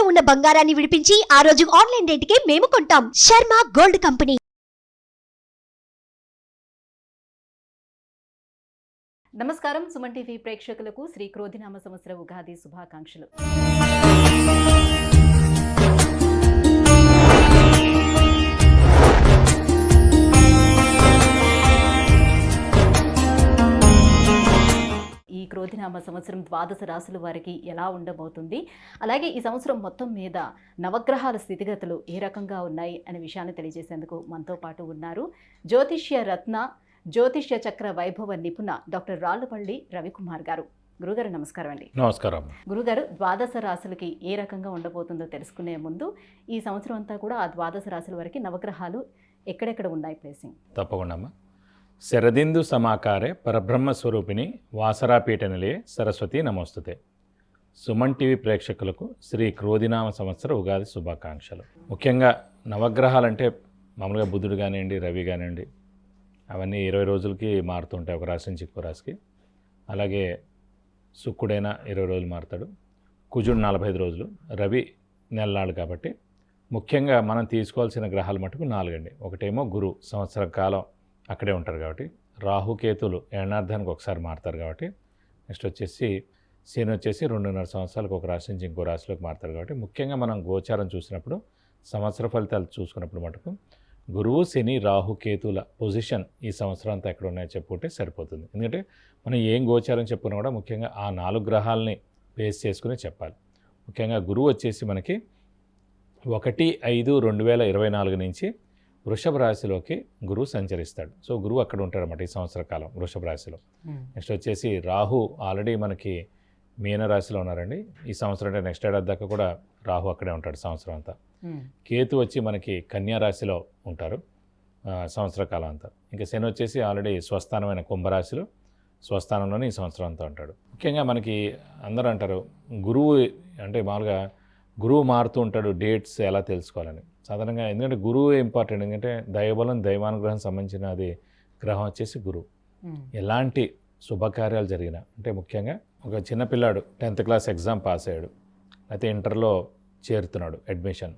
ఉన్న బంగారాన్ని విడిపించి ఆ రోజు ఆన్లైన్ రేటుకే మేము కొంటాం. Sharma gold company. నమస్కారం. సుమన్ టీవీ ప్రేక్షకులకు శ్రీ క్రోధినామ సంవత్సర ఉగాది శుభాకాంక్షలు. ఈ క్రోధినామ సంవత్సరం ద్వాదశ రాశుల వారికి ఎలా ఉండబోతుంది, అలాగే ఈ సంవత్సరం మొత్తం మీద నవగ్రహాల స్థితిగతులు ఏ రకంగా ఉన్నాయి అనే విషయాన్ని తెలియజేసేందుకు మనతో పాటు ఉన్నారు జ్యోతిష్య రత్న, జ్యోతిష్య చక్ర వైభవ నిపుణ డాక్టర్ రాళ్లపల్లి రవికుమార్ గారు. గురుగారు నమస్కారం అండి. నమస్కారం. గురుగారు, ద్వాదశ రాశులకి ఏ రకంగా ఉండబోతుందో తెలుసుకునే ముందు ఈ సంవత్సరం అంతా కూడా ఆ ద్వాదశ రాశుల వరకు నవగ్రహాలు ఎక్కడెక్కడ ఉన్నాయి ప్లేసింగ్? తప్పకుండా అమ్మ. శరదిందు సమాకారే పరబ్రహ్మ స్వరూపిణి వాసరాపీఠ నిలయే సరస్వతి నమోస్తుతే. సుమన్ టీవీ ప్రేక్షకులకు శ్రీ క్రోధినామ సంవత్సర ఉగాది శుభాకాంక్షలు. ముఖ్యంగా నవగ్రహాలంటే మామూలుగా బుధుడు కానివ్వండి, రవి కానివ్వండి, అవన్నీ 20 రోజులకి మారుతుంటాయి ఒక రాశి నుంచి ఇంకో రాశికి. అలాగే శుక్రుడైనా 20 రోజులు మారుతాడు, కుజుడు 45 రోజులు, రవి నెలనాడు. కాబట్టి ముఖ్యంగా మనం తీసుకోవాల్సిన గ్రహాలు మటుకు 4 అండి. ఒకటేమో గురువు, సంవత్సర కాలం అక్కడే ఉంటారు కాబట్టి. రాహుకేతులు ఏడార్థానికి ఒకసారి మారుతారు కాబట్టి. నెక్స్ట్ వచ్చేసి శని వచ్చేసి 2.5 సంవత్సరాలకు ఒక రాశి నుంచి ఇంకో రాశిలోకి మారుతారు కాబట్టి. ముఖ్యంగా మనం గోచారం చూసినప్పుడు, సంవత్సర ఫలితాలు చూసుకున్నప్పుడు మటుకు గురువు, శని, రాహుకేతుల పొజిషన్ ఈ సంవత్సరం అంతా ఎక్కడ ఉన్నాయో చెప్పుకుంటే సరిపోతుంది. ఎందుకంటే మనం ఏం గోచారం చెప్పుకున్నా కూడా ముఖ్యంగా ఆ 4 గ్రహాలని బేస్ చేసుకుని చెప్పాలి. ముఖ్యంగా గురువు వచ్చేసి మనకి 1/5/2024 నుంచి వృషభ రాశిలోకి గురువు సంచరిస్తాడు. సో గురువు అక్కడ ఉంటాడు అన్నమాట ఈ సంవత్సర కాలం వృషభ రాశిలో. నెక్స్ట్ వచ్చేసి రాహు ఆల్రెడీ మనకి మీన రాశిలో ఉన్నారండి ఈ సంవత్సరం. అంటే నెక్స్ట్ ఏడాది దాకా కూడా రాహు అక్కడే ఉంటాడు సంవత్సరం అంతా. కేతు వచ్చి మనకి కన్యా రాశిలో ఉంటారు సంవత్సర కాలం అంతా. ఇంకా శని వచ్చేసి ఆల్రెడీ స్వస్థానమైన కుంభరాశిలో స్వస్థానంలోనే ఈ సంవత్సరం అంతా ఉంటాడు. ముఖ్యంగా మనకి అందరూ అంటారు గురువు అంటే మామూలుగా గురువు మారుతూ ఉంటాడు, డేట్స్ ఎలా తెలుసుకోవాలని. సాధారణంగా ఎందుకంటే గురువు ఇంపార్టెంట్. ఎందుకంటే దైవబలం, దైవానుగ్రహం సంబంధించిన అది గ్రహం వచ్చేసి గురువు. ఎలాంటి శుభకార్యాలు జరిగినా, అంటే ముఖ్యంగా ఒక చిన్నపిల్లాడు 10th క్లాస్ ఎగ్జామ్ పాస్ అయ్యాడు, అయితే ఇంటర్లో చేరుతున్నాడు, అడ్మిషన్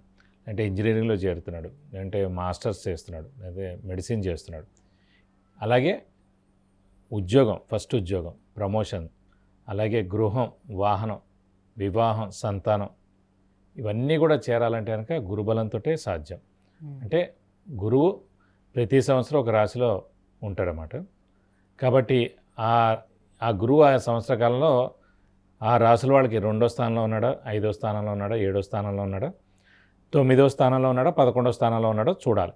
అంటే ఇంజనీరింగ్లో చేరుతున్నాడు, అంటే మాస్టర్స్ చేస్తున్నాడు, అయితే మెడిసిన్ చేస్తున్నాడు. అలాగే ఉద్యోగం, ఫస్ట్ ఉద్యోగం, ప్రమోషన్, అలాగే గృహం, వాహనం, వివాహం, సంతానం, ఇవన్నీ కూడా చేరాలంటే కనుక గురుబలంతో సాధ్యం. అంటే గురువు ప్రతి సంవత్సరం ఒక రాశిలో ఉంటాడన్నమాట. కాబట్టి ఆ గురువు ఆ సంవత్సర కాలంలో ఆ రాశుల వాళ్ళకి 2వ స్థానంలో ఉన్నాడా, 5వ స్థానంలో ఉన్నాడా, 7వ స్థానంలో ఉన్నాడా, 9వ స్థానంలో ఉన్నాడా, 11వ స్థానంలో ఉన్నాడో చూడాలి.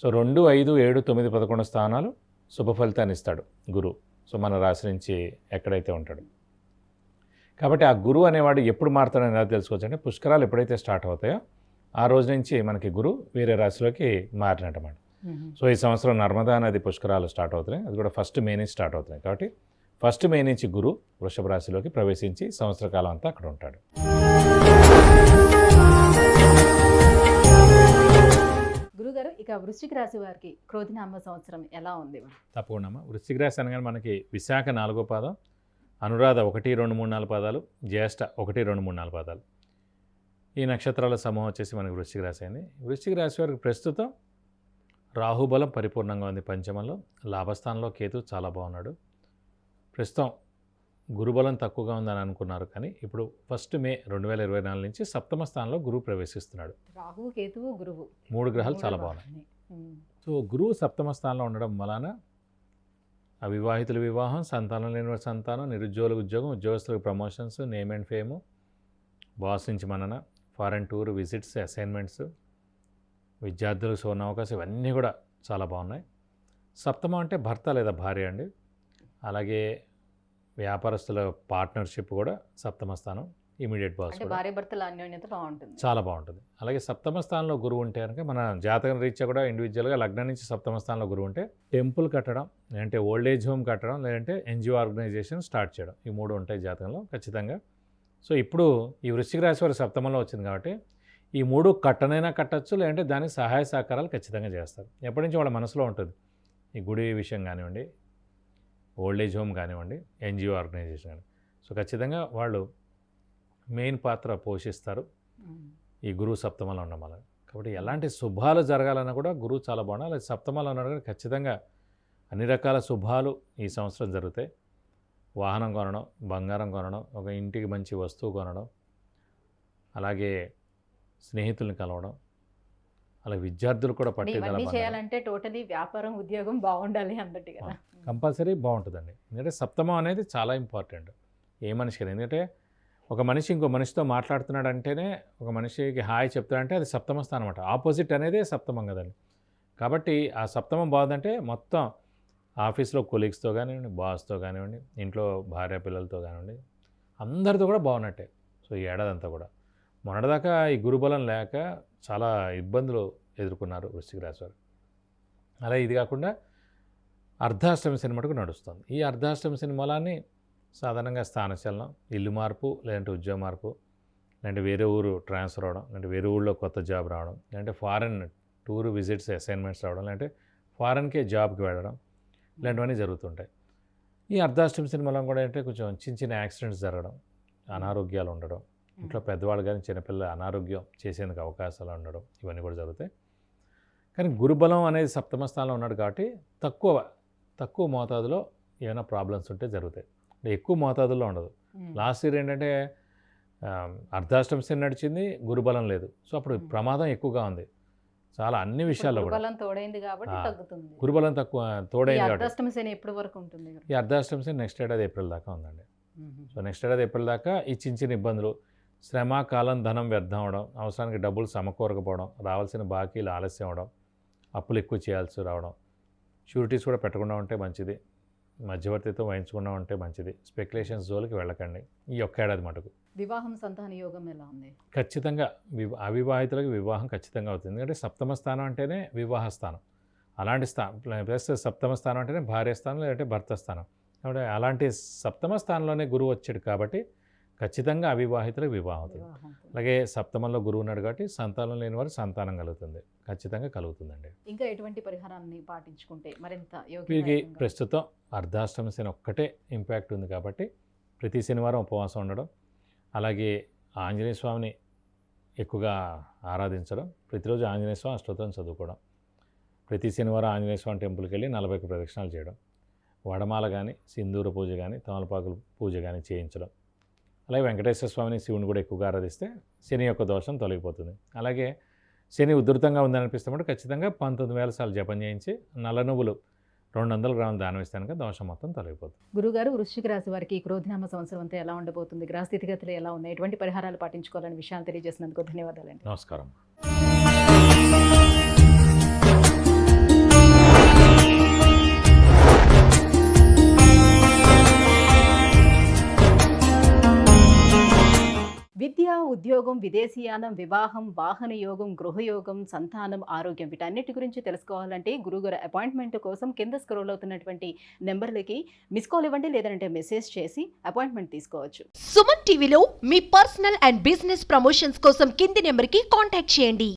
సో 2, 5, 7, 9, 11 స్థానాలు శుభ ఫలితాన్ని ఇస్తాడు గురువు. సో మన రాశి నుంచి ఎక్కడైతే ఉంటాడు. కాబట్టి ఆ గురువు అనేవాడు ఎప్పుడు మారుతాడని ఎలా తెలుసుకోవచ్చు అంటే పుష్కరాలు ఎప్పుడైతే స్టార్ట్ అవుతాయో ఆ రోజు నుంచి మనకి గురువు వేరే రాశిలోకి మారినట్టమాట. సో ఈ సంవత్సరం నర్మదా నది పుష్కరాలు స్టార్ట్ అవుతున్నాయి, అది కూడా 1 మే నుంచి స్టార్ట్ అవుతున్నాయి. కాబట్టి 1 మే నుంచి గురువు వృషభ రాశిలోకి ప్రవేశించి సంవత్సర కాలం అంతా అక్కడ ఉంటాడు. గురుగారు, ఇక వృశ్చిక రాశి వారికి క్రోధినామ సంవత్సరం ఎలా ఉంది? తప్పకుండా వృశ్చిక రాశి అనగానే మనకి విశాఖ 4వ పాదం, అనురాధ 1, 2, 3, 4 పాదాలు, జ్యేష్ఠ 1, 2, 3, 4 పాదాలు, ఈ నక్షత్రాల సమూహం వచ్చేసి మనకి వృశ్చిక రాశి అయింది. వృశ్చిక రాశి వారికి ప్రస్తుతం రాహుబలం పరిపూర్ణంగా ఉంది పంచమంలో, లాభస్థానంలో కేతు చాలా బాగున్నాడు. ప్రస్తుతం గురుబలం తక్కువగా ఉందని అనుకున్నారు, కానీ ఇప్పుడు 1 మే 2024 నుంచి 7వ స్థానంలో గురువు ప్రవేశిస్తున్నాడు. రాహు, కేతువు, గురువు 3 గ్రహాలు చాలా బాగున్నాయి. సో గురువు 7వ స్థానంలో ఉండడం వలన అవివాహితుల వివాహం, సంతానం లేని సంతానం, నిరుద్యోగులకు ఉద్యోగం, ఉద్యోగస్తులకు promotions, name and fame, boss నుంచి మనన, ఫారెన్ టూర్, విజిట్స్, అసైన్మెంట్స్, విద్యార్థులకు సువర్ణావకాశం, ఇవన్నీ కూడా చాలా బాగున్నాయి. 7మ అంటే భర్త లేదా భార్య అండి. అలాగే వ్యాపారస్తుల పార్ట్నర్షిప్ కూడా 7మ స్థానం, ఇమీడియట్ బాస్ కూడా భార్య భర్తల అన్యోన్యత బాగుంటుంది, చాలా బాగుంటుంది. అలాగే 7మ స్థానంలో గురువు ఉంటే కనుక మన జాతకం రీత్యా కూడా ఇండివిజువల్గా లగ్నం నుంచి 7మ స్థానంలో గురువు ఉంటే టెంపుల్ కట్టడం, లేదంటే ఓల్డ్ ఏజ్ హోమ్ కట్టడం, లేదంటే ఎన్జిఓ ఆర్గనైజేషన్ స్టార్ట్ చేయడం, ఈ 3 ఉంటాయి జాతకంలో ఖచ్చితంగా. సో ఇప్పుడు ఈ వృశ్చిక రాశి వారి 7మలో వచ్చింది కాబట్టి ఈ 3 కట్టనైనా కట్టచ్చు, లేదంటే దానికి సహాయ సహకారాలు ఖచ్చితంగా చేస్తారు. ఎప్పటి నుంచి వాళ్ళ మనసులో ఉంటుంది. ఈ గుడి విషయం కానివ్వండి, ఓల్డ్ ఏజ్ హోమ్ కానివ్వండి, ఎన్జిఓ ఆర్గనైజేషన్ కానీ, సో ఖచ్చితంగా వాళ్ళు మెయిన్ పాత్ర పోషిస్తారు. ఈ గురువు సప్తమంలో ఉండడం వల్ల. కాబట్టి ఎలాంటి శుభాలు జరగాలన్నా కూడా గురువు చాలా బాగుండాలి. అలాగే సప్తమంలో ఉన్నాడు కానీ ఖచ్చితంగా అన్ని రకాల శుభాలు ఈ సంవత్సరం జరుగుతాయి. వాహనం కొనడం, బంగారం కొనడం, ఒక ఇంటికి మంచి వస్తువు కొనడం, అలాగే స్నేహితుల్ని కలవడం, అలాగే విద్యార్థులు కూడా పట్టుదల ఇవన్నీ చేయాలంటే టోటలీ వ్యాపారం ఉద్యోగం బాగుండాలి అన్నట్టు కదా. కంపల్సరీ బాగుంటుందండి. ఎందుకంటే సప్తమం అనేది చాలా ఇంపార్టెంట్ ఏ మనిషికి. ఎందుకంటే ఒక మనిషి ఇంకో మనిషితో మాట్లాడుతున్నాడు అంటేనే, ఒక మనిషికి హాయ్ చెప్తాడంటే అది సప్తమ స్థానం అనమాట. ఆపోజిట్ అనేదే సప్తమం కదండి. కాబట్టి ఆ సప్తమం బాగుందంటే మొత్తం ఆఫీస్లో కొలీగ్స్తో కానివ్వండి, బాస్తో కానివ్వండి, ఇంట్లో భార్య పిల్లలతో కానివ్వండి, అందరితో కూడా బాగున్నట్టే. సో ఈ ఏడాది అంతా కూడా మొన్నటిదాకా ఈ గురుబలం లేక చాలా ఇబ్బందులు ఎదుర్కొన్నారు వృశ్చిక రాశి వారు. అలా ఇది కాకుండా అర్ధాష్టమి శని మటుకు నడుస్తుంది. ఈ అర్ధాష్టమి శని మూలాన్ని సాధారణంగా స్థానచలనం, ఇల్లు మార్పు, లేదంటే ఉద్యోగ మార్పు, లేదంటే వేరే ఊరు ట్రాన్స్ఫర్ అవ్వడం, లేదంటే వేరే ఊళ్ళో కొత్త జాబ్ రావడం, లేదంటే ఫారెన్ టూర్ విజిట్స్ అసైన్మెంట్స్ రావడం, లేదంటే ఫారెన్కే జాబ్కి వెళ్ళడం, ఇలాంటివన్నీ జరుగుతుంటాయి. ఈ అర్ధాష్టమి శని మూలం కూడా అంటే కొంచెం చిన్న చిన్న యాక్సిడెంట్స్ జరగడం, అనారోగ్యాలు ఉండడం, ఇంట్లో పెద్దవాళ్ళు కానీ చిన్నపిల్లలు అనారోగ్యం చేసేందుకు అవకాశాలు ఉండడం, ఇవన్నీ కూడా జరుగుతాయి. కానీ గురుబలం అనేది సప్తమ స్థానంలో ఉన్నాడు కాబట్టి తక్కువ మోతాదులో ఏమైనా ప్రాబ్లమ్స్ ఉంటే జరుగుతాయి. ఎక్కువ మోతాదుల్లో ఉండదు. లాస్ట్ ఇయర్ ఏంటంటే అర్ధాష్టమి శని నడిచింది, గురుబలం లేదు. సో అప్పుడు ప్రమాదం ఎక్కువగా ఉంది చాలా అన్ని విషయాల్లో కూడా. గురుబలం తోడైంది కాబట్టి తగ్గుతుంది. గురుబలం తోడైంది కాబట్టి. అర్ధాష్టమి శని ఎప్పటి వరకు ఉంటుంది? ఈ అర్ధాష్టమి శని నెక్స్ట్ ఏడాది ఏప్రిల్ దాకా ఉందండి. సో నెక్స్ట్ ఏడాది ఏప్రిల్ దాకా ఈ చిన్న చిన్న ఇబ్బందులు, శ్రమ, కాలం, ధనం వ్యర్థం అవడం, అవసరానికి డబ్బులు సమకూరకపోవడం, రావాల్సిన బాకీలు ఆలస్యం అవడం, అప్పులు ఎక్కువ చేయాల్సి రావడం, షూరిటీస్ కూడా పెట్టకుండా ఉంటే మంచిది, మధ్యవర్తితో వహించకుండా ఉంటే మంచిది, స్పెక్యులేషన్స్ జోలికి వెళ్ళకండి ఈ ఒక్క ఏడాది మటుకు. వివాహం, సంతాన యోగం ఎలా ఉంది? ఖచ్చితంగా అవివాహితులకు వివాహం ఖచ్చితంగా అవుతుంది. ఎందుకంటే సప్తమ స్థానం అంటేనే వివాహ స్థానం. అలాంటి ప్లస్ సప్తమ స్థానం అంటేనే భార్య స్థానం, లేదంటే భర్త స్థానం. కాబట్టి అలాంటి సప్తమ స్థానంలోనే గురువు వచ్చాడు కాబట్టి ఖచ్చితంగా అవివాహితులకు వివాహం అవుతుంది. అలాగే సప్తమంలో గురువు ఉన్నాడు కాబట్టి సంతానం లేని వారు సంతానం కలుగుతుంది, ఖచ్చితంగా కలుగుతుందండి. ఇంకా ఎటువంటి పరిహారాన్ని పాటించుకుంటే మరింత వీరికి ప్రస్తుతం అర్ధాష్టమి శని ఒక్కటే ఇంపాక్ట్ ఉంది కాబట్టి ప్రతి శనివారం ఉపవాసం ఉండడం, అలాగే ఆంజనేయ స్వామిని ఎక్కువగా ఆరాధించడం, ప్రతిరోజు ఆంజనేయ స్వామి అష్టోత్తరం చదువుకోవడం, ప్రతి శనివారం ఆంజనేయ స్వామి టెంపుల్కి వెళ్ళి 40 ప్రదక్షిణాలు చేయడం, వడమాల కానీ, సింధూర పూజ కానీ, తమలపాకుల పూజ కానీ చేయించడం, అలాగే వెంకటేశ్వర స్వామిని, శివుని కూడా ఎక్కువగా ఆరాధిస్తే శని యొక్క దోషం తొలగిపోతుంది. అలాగే శని ఉధృతంగా ఉందనిపిస్తే ఖచ్చితంగా 19,000 సార్లు జపం చేయించి నల్ల నువ్వులు 200 గ్రాములు దానం ఇస్తే కనుక దోషం మొత్తం తొలగిపోతుంది. గురుగారు, వృశ్చిక రాశి వారికి క్రోధినామ సంవత్సరం అంతా ఎలా ఉండబోతుంది? గ్రహ స్థితిగతులు ఎలా ఉన్నాయి? ఎటువంటి పరిహారాలు పాటించుకోవాలని విషయాలు తెలియజేసినందుకు ధన్యవాదాలండి. నమస్కారం. విద్య, ఉద్యోగం, విదేశీయానం, వివాహం, వాహన యోగం, గృహయోగం, సంతానం, ఆరోగ్యం, వీటన్నిటి గురించి తెలుసుకోవాలంటే గురుగారు అపాయింట్మెంట్ కోసం కింద స్క్రోల్ అవుతున్నటువంటి నెంబర్లకి మిస్ కాల్ ఇవ్వండి, లేదంటే మెసేజ్ చేసి అపాయింట్మెంట్ తీసుకోవచ్చు. సుమన్ టీవీలో మీ పర్సనల్ అండ్ బిజినెస్ ప్రమోషన్స్ కోసం కింది నెంబర్కి కాంటాక్ట్ చేయండి.